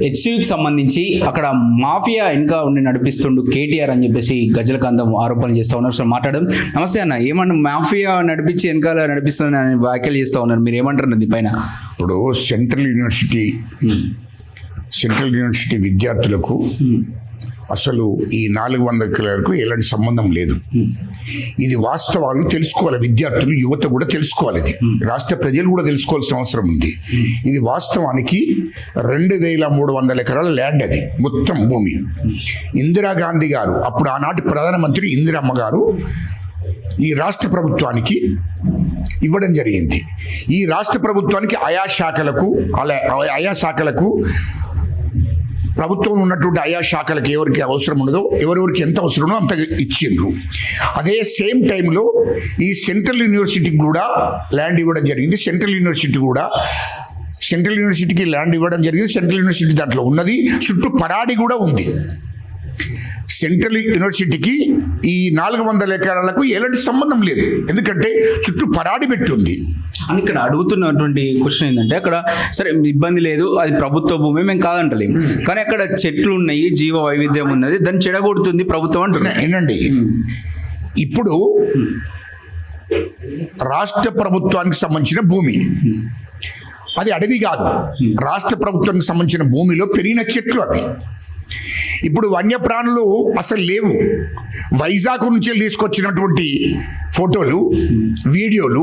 హెచ్సియుకి సంబంధించి అక్కడ మాఫియా ఇంకా ఉండి నడిపిస్తుండు కేటీఆర్ అని చెప్పేసి గజలకాంతం ఆరోపణలు చేస్తూ ఉన్నారు. సో మాట్లాడడం. నమస్తే అన్న, ఏమన్నా మాఫియా నడిపించి వెనకాల నడిపిస్తుందని వ్యాఖ్యలు చేస్తూ ఉన్నారు, మీరు ఏమంటారు దీనిపైన? ఇప్పుడు సెంట్రల్ యూనివర్సిటీ విద్యార్థులకు అసలు ఈ 400 కిలోలకు ఎలాంటి సంబంధం లేదు. ఇది వాస్తవాలు తెలుసుకోవాలి, విద్యార్థులు యువత కూడా తెలుసుకోవాలి, ఇది రాష్ట్ర ప్రజలు కూడా తెలుసుకోవాల్సిన అవసరం ఉంది. ఇది వాస్తవానికి 2300 ఎకరాల ల్యాండ్, అది మొత్తం భూమి. ఇందిరాగాంధీ గారు, అప్పుడు ఆనాటి ప్రధానమంత్రి ఇందిరమ్మ గారు ఈ రాష్ట్ర ప్రభుత్వానికి ఇవ్వడం జరిగింది. ఈ రాష్ట్ర ప్రభుత్వానికి ఆయా శాఖలకు ప్రభుత్వం ఉన్నటువంటి ఆయా శాఖలకు ఎవరికి అవసరం ఉండదో, ఎవరెవరికి ఎంత అవసరమో అంత ఇచ్చిండ్రు. అదే సేమ్ టైంలో ఈ సెంట్రల్ యూనివర్సిటీకి కూడా ల్యాండ్ ఇవ్వడం జరిగింది. సెంట్రల్ యూనివర్సిటీకి ల్యాండ్ ఇవ్వడం జరిగింది. సెంట్రల్ యూనివర్సిటీ దాంట్లో ఉన్నది, చుట్టూ పరాడి కూడా ఉంది. సెంట్రల్ యూనివర్సిటీకి ఈ 400 ఎకరాలకు ఎలాంటి సంబంధం లేదు, ఎందుకంటే చుట్టూ పరాడి పెట్టుంది. అని ఇక్కడ అడుగుతున్నటువంటి క్వశ్చన్ ఏంటంటే, అక్కడ సరే ఇబ్బంది లేదు, అది ప్రభుత్వ భూమి, మేము కాదంటలేము, కానీ అక్కడ చెట్లు ఉన్నాయి, జీవ వైవిధ్యం ఉన్నది, దాన్ని చెడగొడుతుంది ప్రభుత్వం అంటున్నారు. ఏనండి, ఇప్పుడు రాష్ట్ర ప్రభుత్వానికి సంబంధించిన భూమి అది అడవి కాదు, రాష్ట్ర ప్రభుత్వానికి సంబంధించిన భూమిలో పెరిగిన చెట్లు అవి. ఇప్పుడు వన్యప్రాణులు అసలు లేవు. వైజాగ్ నుంచి తీసుకొచ్చినటువంటి ఫోటోలు, వీడియోలు,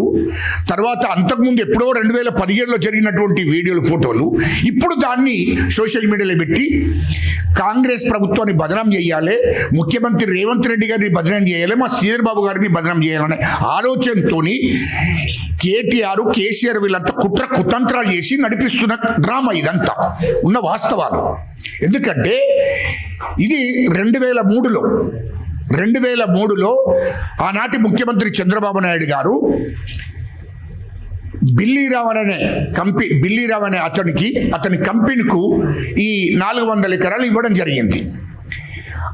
తర్వాత అంతకుముందు ఎప్పుడో 2017లో జరిగినటువంటి వీడియోలు, ఫోటోలు, ఇప్పుడు దాన్ని సోషల్ మీడియాలో పెట్టి కాంగ్రెస్ ప్రభుత్వాన్ని బదనాం చేయాలి, ముఖ్యమంత్రి రేవంత్ రెడ్డి గారిని బదనాం చేయాలి, మా శ్రీధర్ బాబు గారిని బదనాం చేయాలనే ఆలోచనతో కేసీఆర్ వీళ్ళంతా కుట్ర కుతంత్రాలు చేసి నడిపిస్తున్న డ్రామా ఇదంతా ఉన్న వాస్తవాలు. ఎందుకంటే ఇది 2003లో ఆనాటి ముఖ్యమంత్రి చంద్రబాబు నాయుడు గారు బిల్లీరావు అనే అతని కంపెనీకు ఈ 400 ఎకరాలు ఇవ్వడం జరిగింది.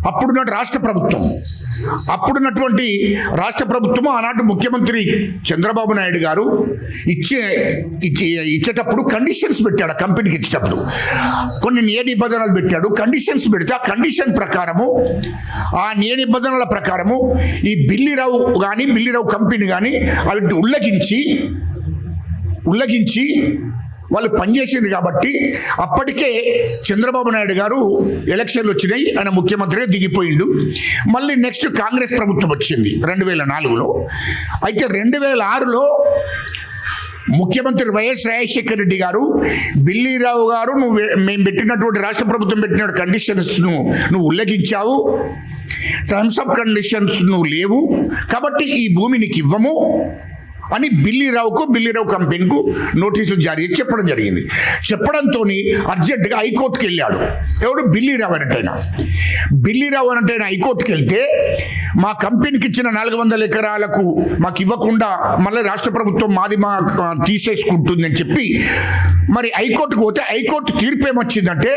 అప్పుడున్నటువంటి రాష్ట్ర ప్రభుత్వం ఆనాటి ముఖ్యమంత్రి చంద్రబాబు నాయుడు గారు ఇచ్చేటప్పుడు కండిషన్స్ పెట్టాడు. ఆ కంపెనీకి ఇచ్చేటప్పుడు కొన్ని నియమ నిబంధనలు పెట్టాడు. కండిషన్స్ పెడితే ఆ కండిషన్ ప్రకారము, ఆ నియమ నిబంధనల ప్రకారము ఈ బిల్లీరావు కంపెనీ కానీ అవి ఉల్లఘించి వాళ్ళు పనిచేసింది. కాబట్టి అప్పటికే చంద్రబాబు నాయుడు గారు ఎలక్షన్లు వచ్చినాయి, ఆయన ముఖ్యమంత్రిగా దిగిపోయిండు. మళ్ళీ నెక్స్ట్ కాంగ్రెస్ ప్రభుత్వం వచ్చింది 2004లో. అయితే 2006లో ముఖ్యమంత్రి వైఎస్ రాజశేఖర రెడ్డి గారు, బిల్లీరావు గారు, మేము పెట్టినటువంటి రాష్ట్ర ప్రభుత్వం పెట్టిన కండిషన్స్ నువ్వు ఉల్లంఘించావు, టర్మ్స్ ఆఫ్ కండిషన్స్ నువ్వు లేవు, కాబట్టి ఈ భూమి నీకు ఇవ్వము అని బిల్లీరావు కంపెనీకు నోటీసులు జారీ చేసి చెప్పడం జరిగింది. చెప్పడంతో అర్జెంటుగా హైకోర్టుకి వెళ్ళాడు. ఎవడు? బిల్లీరావు అనంటే హైకోర్టుకి వెళ్తే మా కంపెనీకి ఇచ్చిన 400 ఎకరాలకు మాకు ఇవ్వకుండా మళ్ళీ రాష్ట్ర ప్రభుత్వం మాది తీసేసుకుంటుందని చెప్పి మరి హైకోర్టుకు పోతే హైకోర్టు తీర్పు ఏమొచ్చిందంటే,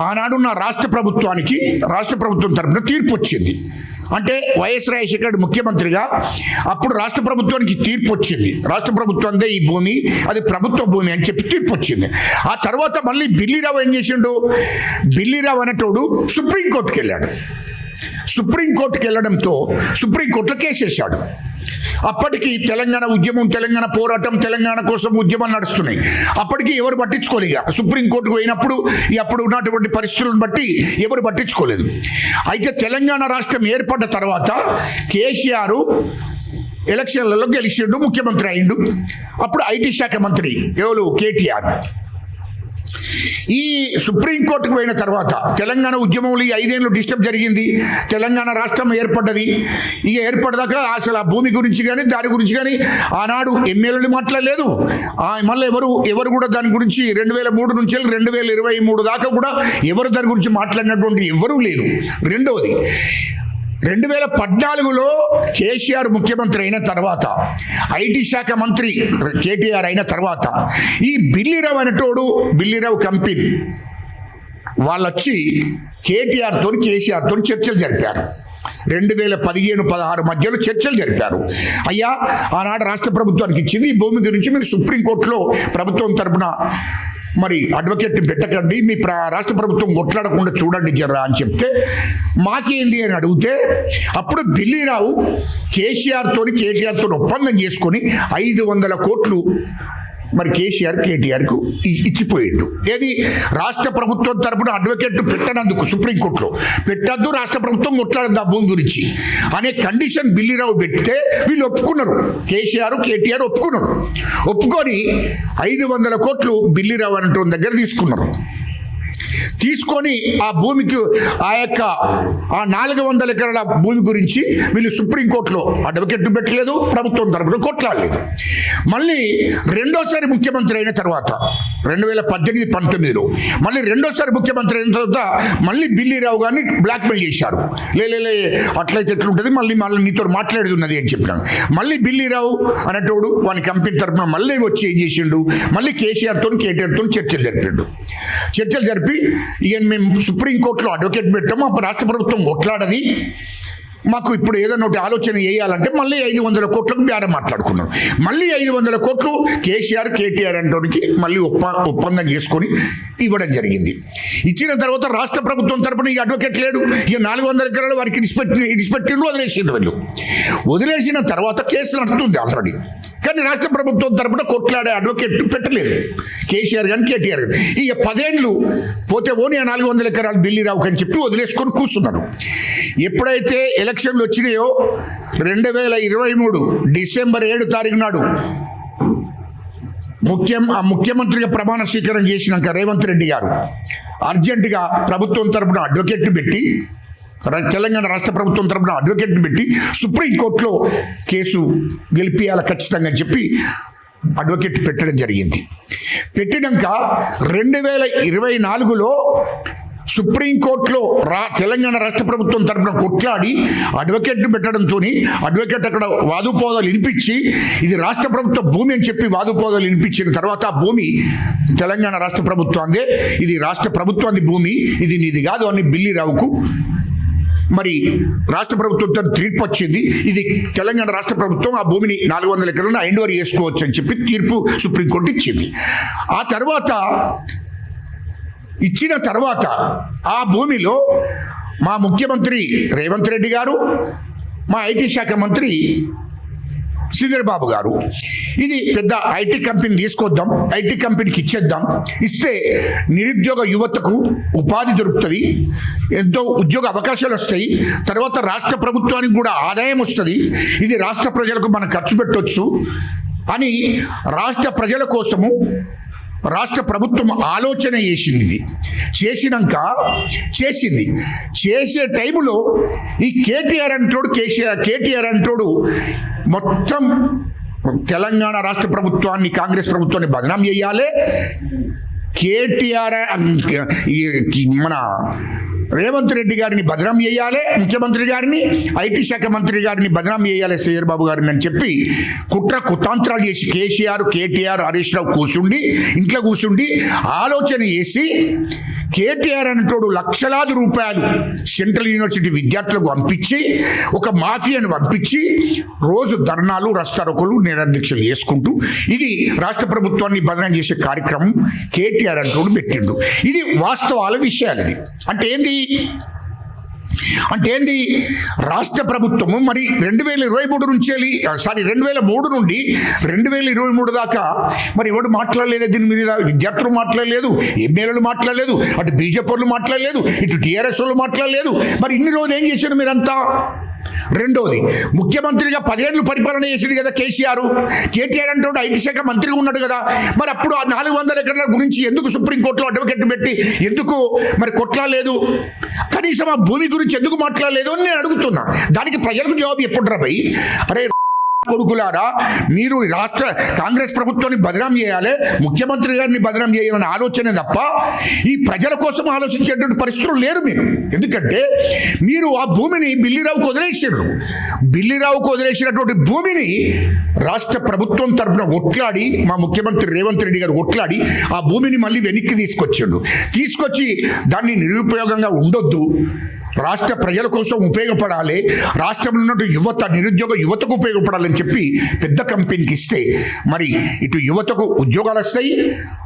ఆనాడున్న రాష్ట్ర ప్రభుత్వం తరపున తీర్పు వచ్చింది. అంటే వైఎస్ రాజశేఖర్ ముఖ్యమంత్రిగా అప్పుడు రాష్ట్ర ప్రభుత్వానికి తీర్పు వచ్చింది. రాష్ట్ర ప్రభుత్వందే ఈ భూమి, అది ప్రభుత్వ భూమి అని చెప్పి తీర్పు వచ్చింది. ఆ తర్వాత మళ్ళీ బిల్లీరావు ఏం చేసిండు? బిల్లీరావు అనేటోడు సుప్రీంకోర్టుకి వెళ్ళాడు. సుప్రీంకోర్టుకి వెళ్ళడంతో సుప్రీంకోర్టులో కేసేసాడు. అప్పటికి తెలంగాణ ఉద్యమం, తెలంగాణ పోరాటం, తెలంగాణ కోసం ఉద్యమం నడుస్తున్నాయి. అప్పటికి ఎవరు పట్టించుకోలేక సుప్రీంకోర్టుకు పోయినప్పుడు అప్పుడు ఉన్నటువంటి పరిస్థితులను బట్టి ఎవరు పట్టించుకోలేదు. అయితే తెలంగాణ రాష్ట్రం ఏర్పడ్డ తర్వాత కేసీఆర్ ఎలక్షన్లలో గెలిచిండు, ముఖ్యమంత్రి అయిండు. అప్పుడు ఐటీ శాఖ మంత్రి ఎవరు? కేటీఆర్. ఈ సుప్రీంకోర్టుకు పోయిన తర్వాత తెలంగాణ ఉద్యమంలో 5 ఏళ్ళు డిస్టర్బ్ జరిగింది. తెలంగాణ రాష్ట్రం ఏర్పడ్డది. ఇక ఏర్పడ్డాక అసలు ఆ భూమి గురించి కానీ దాని గురించి కానీ ఆనాడు ఎమ్మెల్యేలు మాట్లాడలేదు. మళ్ళీ ఎవరు కూడా దాని గురించి 2003 నుంచి 2023 దాకా కూడా ఎవరు దాని గురించి మాట్లాడినటువంటి ఎవరూ లేరు. రెండవది, 2014లో కేసీఆర్ ముఖ్యమంత్రి అయిన తర్వాత, ఐటీ శాఖ మంత్రి కేటీఆర్ అయిన తర్వాత ఈ బిల్లీరావు కంపెనీ వాళ్ళు వచ్చి కేసీఆర్తో చర్చలు జరిపారు. 2015-16 మధ్యలో చర్చలు జరిపారు. అయ్యా, ఆనాడు రాష్ట్ర ప్రభుత్వానికి ఇచ్చింది ఈ భూమి గురించి మీరు సుప్రీంకోర్టులో ప్రభుత్వం తరపున మరి అడ్వకేట్ని పెట్టకండి, మీ రాష్ట్ర ప్రభుత్వం కొట్లాడకుండా చూడండి జర్రా అని చెప్తే మాకేంది అని అడిగితే అప్పుడు బిల్లీరావు కేటీఆర్తో ఒప్పందం చేసుకొని 500 కోట్లు మరి కేటీఆర్కు ఇచ్చిపోయిండు. ఏది రాష్ట్ర ప్రభుత్వం తరపున అడ్వకేట్ పెట్టనందుకు సుప్రీంకోర్టులో పెట్టద్దు, రాష్ట్ర ప్రభుత్వం కొట్లాడద్దు ఆ భూమి గురించి అనే కండిషన్ బిల్లీరావు పెడితే వీళ్ళు ఒప్పుకున్నారు. కేటీఆర్ ఒప్పుకొని 500 కోట్లు బిల్లీరావు అనే దగ్గర తీసుకొని ఆ భూమికి ఆ 400 ఎకరాల భూమి గురించి వీళ్ళు సుప్రీంకోర్టులో అడ్వకేట్ పెట్టలేదు, ప్రభుత్వం తరపున కొట్లాడలేదు. మళ్ళీ రెండోసారి ముఖ్యమంత్రి అయిన తర్వాత 2018-19లో మళ్ళీ రెండోసారి ముఖ్యమంత్రి అయిన తర్వాత మళ్ళీ బిల్లీరావు గారిని బ్లాక్మెయిల్ చేశారు. లే అట్లయితే ఎట్లుంటుంది, మళ్ళీ నీతో మాట్లాడేది ఉన్నది అని చెప్పినాను. మళ్ళీ బిల్లీరావు అనేటోడు వాని కంపెనీ తరపున మళ్ళీ వచ్చి ఏం చేసిండు, మళ్ళీ కేటీఆర్తో చర్చలు జరిపి ఇక మేము సుప్రీంకోర్టులో అడ్వకేట్ పెట్టాము, అప్పుడు రాష్ట్ర ప్రభుత్వం కొట్లాడది, మాకు ఇప్పుడు ఏదైనా ఒకటి ఆలోచన చేయాలంటే మళ్ళీ 500 కోట్లకు బేరం మాట్లాడుకున్నాం. మళ్ళీ 500 కోట్లు కేటీఆర్ అంటోనికి మళ్ళీ ఒప్పందం చేసుకొని ఇవ్వడం జరిగింది. ఇచ్చిన తర్వాత రాష్ట్ర ప్రభుత్వం తరపున ఈ అడ్వకేట్ లేడు, ఇక 400 ఎకరాలు వారికి ఇడిచిపెట్టిండు, వదిలేసిన తర్వాత కేసు నడుస్తుంది ఆల్రెడీ. కానీ రాష్ట్ర ప్రభుత్వం తరపున కొట్లాడే అడ్వకేట్ పెట్టలేదు కేటీఆర్ గారు. ఇక 10 ఏళ్ళు పోతే ఓని 400 ఎకరాలు బిల్లీరావుకి అని చెప్పి వదిలేసుకొని కూర్చున్నారు. ఎప్పుడైతే ఎలక్షన్లు వచ్చినాయో 2023 డిసెంబర్ 7 తారీఖు నాడు ముఖ్యమంత్రిగా ప్రమాణ స్వీకారం చేసినాక రేవంత్ రెడ్డి గారు అర్జెంటుగా ప్రభుత్వం తరపున అడ్వకేట్ని పెట్టి, తెలంగాణ రాష్ట్ర ప్రభుత్వం తరపున అడ్వకేట్ని పెట్టి సుప్రీంకోర్టులో కేసు గెలిపియాలి ఖచ్చితంగా అని చెప్పి అడ్వకేట్ పెట్టడం జరిగింది. పెట్టినాక 2024లో సుప్రీంకోర్టులో తెలంగాణ రాష్ట్ర ప్రభుత్వం తరపున కొట్లాడి అడ్వకేట్ని పెట్టడంతో అడ్వకేట్ అక్కడ వాదుపోదాలు వినిపించి ఇది రాష్ట్ర ప్రభుత్వ భూమి అని చెప్పి వాదుపోదాలు వినిపించిన తర్వాత ఆ భూమి తెలంగాణ రాష్ట్ర ప్రభుత్వాందే, ఇది రాష్ట్ర ప్రభుత్వాన్ని భూమి, ఇది నీది కాదు అని బిల్లీరావుకు మరి రాష్ట్ర ప్రభుత్వం తీర్పు వచ్చింది. ఇది తెలంగాణ రాష్ట్ర ప్రభుత్వం ఆ భూమిని 400 ఎకరాలను ఐండోవర్ చేసుకోవచ్చు అని చెప్పి తీర్పు సుప్రీంకోర్టు ఇచ్చింది. ఆ తర్వాత ఇచ్చిన తర్వాత ఆ భూమిలో మా ముఖ్యమంత్రి రేవంత్ రెడ్డి గారు, మా ఐటీ శాఖ మంత్రి శ్రీధర్ బాబు గారు ఇది పెద్ద ఐటీ కంపెనీ తీసుకొద్దాం, ఐటీ కంపెనీకి ఇచ్చేద్దాం, ఇస్తే నిరుద్యోగ యువతకు ఉపాధి దొరుకుతుంది, ఎంతో ఉద్యోగ అవకాశాలు వస్తాయి, తర్వాత రాష్ట్ర ప్రభుత్వానికి కూడా ఆదాయం వస్తుంది, ఇది రాష్ట్ర ప్రజలకు మనం ఖర్చు పెట్టవచ్చు అని రాష్ట్ర ప్రజల కోసము రాష్ట్ర ప్రభుత్వం ఆలోచన చేసింది. చేసే టైంలో ఈ కేటీఆర్ అంటోడు మొత్తం తెలంగాణ రాష్ట్ర ప్రభుత్వాన్ని, కాంగ్రెస్ ప్రభుత్వాన్ని బదనాం చేయాలి, కేటీఆర్ మన రేవంత్ రెడ్డి గారిని బదనాం చేయాలి, ముఖ్యమంత్రి గారిని, ఐటీ శాఖ మంత్రి గారిని బదనాం చేయాలి, శ్రీధర్ బాబు గారిని అని చెప్పి కుతాంత్రాలు చేసి కేటీఆర్ హరీష్ రావు ఇంట్లో కూర్చుండి ఆలోచన చేసి కేటీఆర్ అనేటోడు లక్షలాది రూపాయలు సెంట్రల్ యూనివర్సిటీ విద్యార్థులకు పంపించి ఒక మాఫియాను పంపించి రోజు ధర్నాలు, రస్తారోకోలు, నిరాదీక్షలు చేసుకుంటూ ఇది రాష్ట్ర ప్రభుత్వాన్ని బదనాం చేసే కార్యక్రమం కేటీఆర్ అంటోడు పెట్టిండు. ఇది వాస్తవాల విషయాలు. ఇది అంటే ఏంది రాష్ట్ర ప్రభుత్వము మరి 2023 నుండి 2023 దాకా మరి ఎవడు మాట్లాడలేదు, దీని మీద విద్యార్థులు మాట్లాడలేదు, ఎమ్మెల్యేలు మాట్లాడలేదు, అటు బీజేపీలు మాట్లాడలేదు, ఇటు టీఆర్ఎస్ వాళ్ళు మాట్లాడలేదు. మరి ఇన్ని రోజులు ఏం చేశారు మీరంతా? రెండోది, ముఖ్యమంత్రిగా 10 ఏళ్ళు పరిపాలన చేసింది కదా కేటీఆర్ అంటే ఐటీ శాఖ మంత్రిగా ఉన్నాడు కదా, మరి అప్పుడు ఆ 400 ఎకరాల గురించి ఎందుకు సుప్రీంకోర్టులో అడ్వకేట్ పెట్టి ఎందుకు మరి కొట్లాడలేదు, కనీసం ఆ భూమి గురించి ఎందుకు మాట్లాడలేదు అని నేను అడుగుతున్నా. దానికి ప్రజలకు జవాబు ఎప్పుడు భయ్? అరే కొడుకులారా, మీరు రాష్ట్ర కాంగ్రెస్ ప్రభుత్వాన్ని బదనాం చేయాలి, ముఖ్యమంత్రి గారిని బదనాం చేయాలనే ఆలోచన తప్ప ఈ ప్రజల కోసం ఆలోచించేటువంటి పరిస్థితులు లేరు మీరు. ఎందుకంటే మీరు ఆ భూమిని బిల్లీరావుకు వదిలేసినటువంటి భూమిని రాష్ట్ర ప్రభుత్వం తరపున కొట్లాడి మా ముఖ్యమంత్రి రేవంత్ రెడ్డి గారు కొట్లాడి ఆ భూమిని మళ్ళీ వెనక్కి తీసుకొచ్చి దాన్ని నిరుపయోగంగా ఉండొద్దు, రాష్ట్ర ప్రజల కోసం ఉపయోగపడాలి, రాష్ట్రంలో ఉన్న యువత నిరుద్యోగ యువతకు ఉపయోగపడాలని చెప్పి పెద్ద కంపెనీకి ఇస్తే మరి ఇటు యువతకు ఉద్యోగాలు వస్తాయి,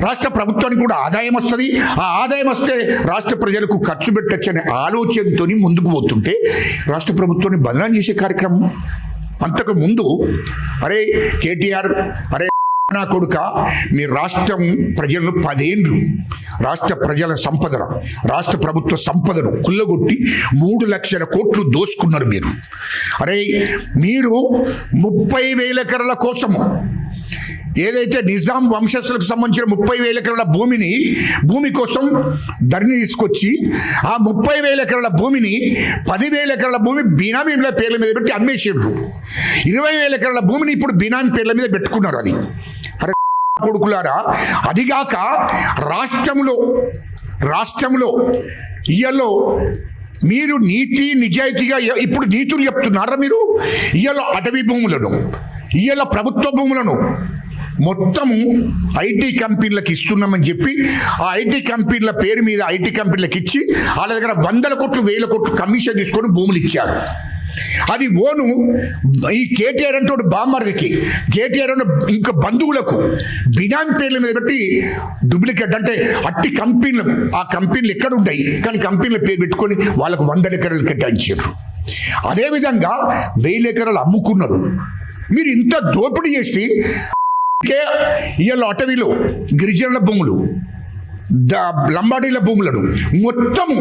రాష్ట్ర ప్రభుత్వానికి కూడా ఆదాయం వస్తుంది. ఆ ఆదాయం వస్తే రాష్ట్ర ప్రజలకు ఖర్చు పెట్టచ్చనే ఆలోచనతో ముందుకు పోతుంటే రాష్ట్ర ప్రభుత్వాన్ని బదనాం చేసే కార్యక్రమం. అంతకు ముందు అరే కేటీఆర్, అరే నా కొడుక, మీ రాష్ట్రం ప్రజలను 10 ఏళ్ళు రాష్ట్ర ప్రజల సంపదను, రాష్ట్ర ప్రభుత్వ సంపదను కుల్లగొట్టి 3 లక్షల కోట్లు దోసుకున్నారు మీరు. అరే మీరు 30,000 ఎకరాల కోసము ఏదైతే నిజాం వంశస్థులకు సంబంధించిన 30,000 ఎకరాల భూమి కోసం ధరణి తీసుకొచ్చి ఆ 30,000 ఎకరాల భూమిని 10,000 ఎకరాల భూమి బినామీల పేర్ల మీద పెట్టి అమ్మేసారు. 20,000 ఎకరాల భూమిని ఇప్పుడు బినామీ పేర్ల మీద పెట్టుకున్నారు. అది అరే కొడుకులారా, అదిగాక రాష్ట్రంలో ఇయ్యలో మీరు నీతి నిజాయితీగా ఇప్పుడు నీతులు చెప్తున్నారా? మీరు ఇయ్యలో అటవీ భూములను, ఇయ్యలో ప్రభుత్వ భూములను మొత్తము ఐటీ కంపెనీలకు ఇస్తున్నామని చెప్పి ఆ ఐటీ కంపెనీల పేరు మీద ఐటీ కంపెనీలకు ఇచ్చి వాళ్ళ దగ్గర 100 కోట్లు 1000 కోట్లు కమిషన్ తీసుకొని భూములు ఇచ్చారు. అది ఓను ఈ కేటీఆర్ అంటే బామ్మర్దికి, కేటీఆర్ అంటే ఇంకా బంధువులకు బినామీ పేర్ల మీద పెట్టి డూప్లికేట్ అంటే అట్టి కంపెనీలకు, ఆ కంపెనీలు ఎక్కడ ఉన్నాయి కానీ కంపెనీల పేరు పెట్టుకొని వాళ్ళకు 100 ఎకరాలు కేటాయించారు. అదేవిధంగా 1000 ఎకరాలు అమ్ముకున్నారు. మీరు ఇంత దోపిడీ చేసి ఇవాళ అటవీలో గిరిజనుల భూములు, లంబాడీల భూములను మొత్తము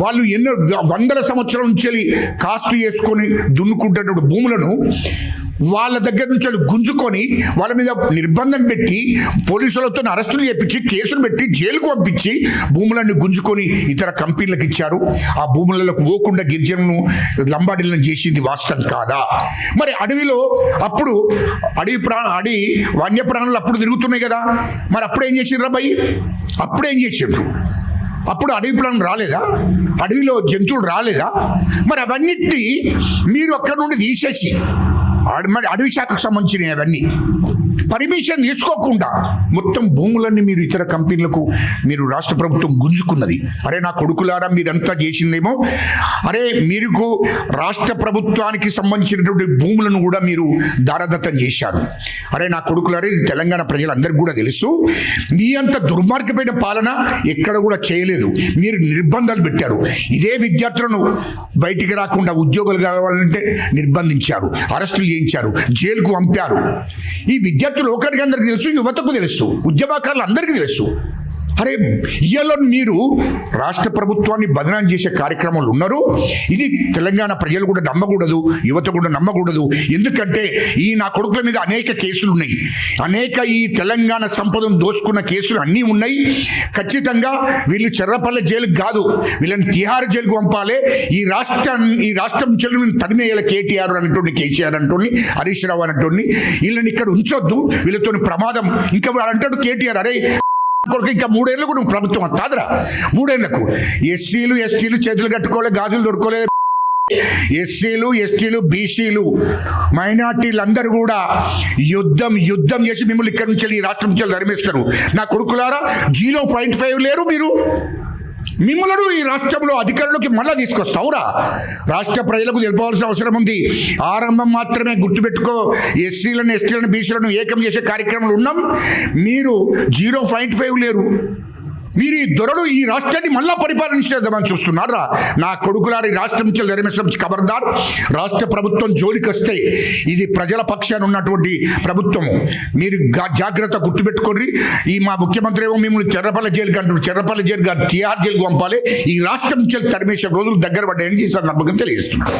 వాళ్ళు ఎన్నో 100 సంవత్సరాల నుంచి కాస్తు చేసుకొని దున్నుకుంటున్న భూములను వాళ్ళ దగ్గర నుంచి గుంజుకొని వాళ్ళ మీద నిర్బంధం పెట్టి పోలీసులతో అరెస్టులు చేపించి కేసులు పెట్టి జైలుకు పంపించి భూములన్నీ గుంజుకొని ఇతర కంపెనీలకు ఇచ్చారు. ఆ భూములకు పోకుండా గిరిజనులను లంబాడీలను చేసింది వాస్తవం కాదా? మరి అడవిలో అప్పుడు అడవి వన్యప్రాణులు అప్పుడు తిరుగుతున్నాయి కదా, మరి అప్పుడేం చేసిండ్రు భయ్? అప్పుడేం చేసిండ్రు? అప్పుడు అడవి ప్రాణం రాలేదా? అడవిలో జంతువులు రాలేదా? మరి అవన్నిటినీ మీరు అక్కడి నుండి తీసేసి మరి అడవి శాఖకు సంబంధించినవి అవన్నీ పర్మిషన్ తీసుకోకుండా మొత్తం భూములన్నీ మీరు ఇతర కంపెనీలకు మీరు రాష్ట్ర ప్రభుత్వం గుంజుకున్నది. అరే నా కొడుకులారా, మీరంతా చేసిందేమో, అరే మీకు రాష్ట్ర ప్రభుత్వానికి సంబంధించినటువంటి భూములను కూడా మీరు దారదత్తం చేశారు. అరే నా కొడుకులారా, ఇది తెలంగాణ ప్రజలందరికీ కూడా తెలుసు. మీ అంత దుర్మార్గమైన పాలన ఎక్కడ కూడా చేయలేదు. మీరు నిర్బంధాలు పెట్టారు. ఇదే విద్యార్థులను బయటికి రాకుండా ఉద్యోగాలు కావాలంటే నిర్బంధించారు, అరెస్టులు చేయించారు, జైలుకు పంపారు. ఈ విద్యార్థులు ఒకరికి అందరికీ తెలుసు, యువతకు తెలుసు, ఉద్యమకారులు అందరికీ తెలుసు. అరే ఇయ్యలో మీరు రాష్ట్ర ప్రభుత్వాన్ని బదనాం చేసే కార్యక్రమాలు ఉన్నారు. ఇది తెలంగాణ ప్రజలు కూడా నమ్మకూడదు, యువత కూడా నమ్మకూడదు. ఎందుకంటే ఈ నా కొడుకుల మీద అనేక కేసులు ఉన్నాయి, అనేక ఈ తెలంగాణ సంపదను దోసుకున్న కేసులు అన్నీ ఉన్నాయి. ఖచ్చితంగా వీళ్ళు చెర్రపల్లి జైలుకు కాదు, వీళ్ళని తిహార్ జైలుకు పంపాలి. ఈ రాష్ట్రం చెల్లు తరిమేయాల కేటీఆర్ అనేటువంటి, కేసీఆర్ అంటోని, హరీష్ రావు అనేటువంటి వీళ్ళని ఇక్కడ ఉంచొద్దు, వీళ్ళతో ప్రమాదం. ఇంకా అంటాడు కేటీఆర్, అరే ఇంకా 3 ఏళ్ళకు నువ్వు ప్రభుత్వం కాదురా, 3 ఏళ్లకు ఎస్సీలు ఎస్టీలు చేతులు కట్టుకోలే, గాజులు దొరుకోలేదు. ఎస్సీలు ఎస్టీలు బీసీలు మైనార్టీలు అందరూ కూడా యుద్ధం చేసి మిమ్మల్ని ఇక్కడి నుంచి ఈ రాష్ట్రం నుంచి ధర్మిస్తారు. నా కొడుకులారా, 0.5 లేరు మీరు. మిమ్మల్ని ఈ రాష్ట్రంలో అధికారంలోకి మళ్ళా తీసుకొస్తావురా? రాష్ట్ర ప్రజలకు తెలుపవలసిన అవసరం ఉంది. ఆరంభం మాత్రమే, గుర్తుపెట్టుకో. ఎస్సీలను ఎస్టీలను బీసీలను ఏకం చేసే కార్యక్రమాలు ఉన్నాం. మీరు 0.5 లేరు. మీరు ఈ దొరలు ఈ రాష్ట్రాన్ని మళ్ళా పరిపాలించేద్దామని చూస్తున్నారా? నా కొడుకులారు, ఈ రాష్ట్రం నుంచి ధర్మేశ్వరం ఖబర్దార్. రాష్ట్ర ప్రభుత్వం జోలికి వస్తే ఇది ప్రజల పక్షాన ఉన్నటువంటి ప్రభుత్వము. మీరు జాగ్రత్త గుర్తుపెట్టుకోండి. ఈ మా ముఖ్యమంత్రి ఏమో మిమ్మల్ని చెర్రపల్లి జైలుకి అంటారు, చెర్రపల్లి జైలు కాదు, తిహార్ జైలుకు పంపాలి. ఈ రాష్ట్రం నుంచి తరిమేసే రోజులు దగ్గర పడ్డాయని ఈ సందర్భంగా తెలియజేస్తున్నాడు.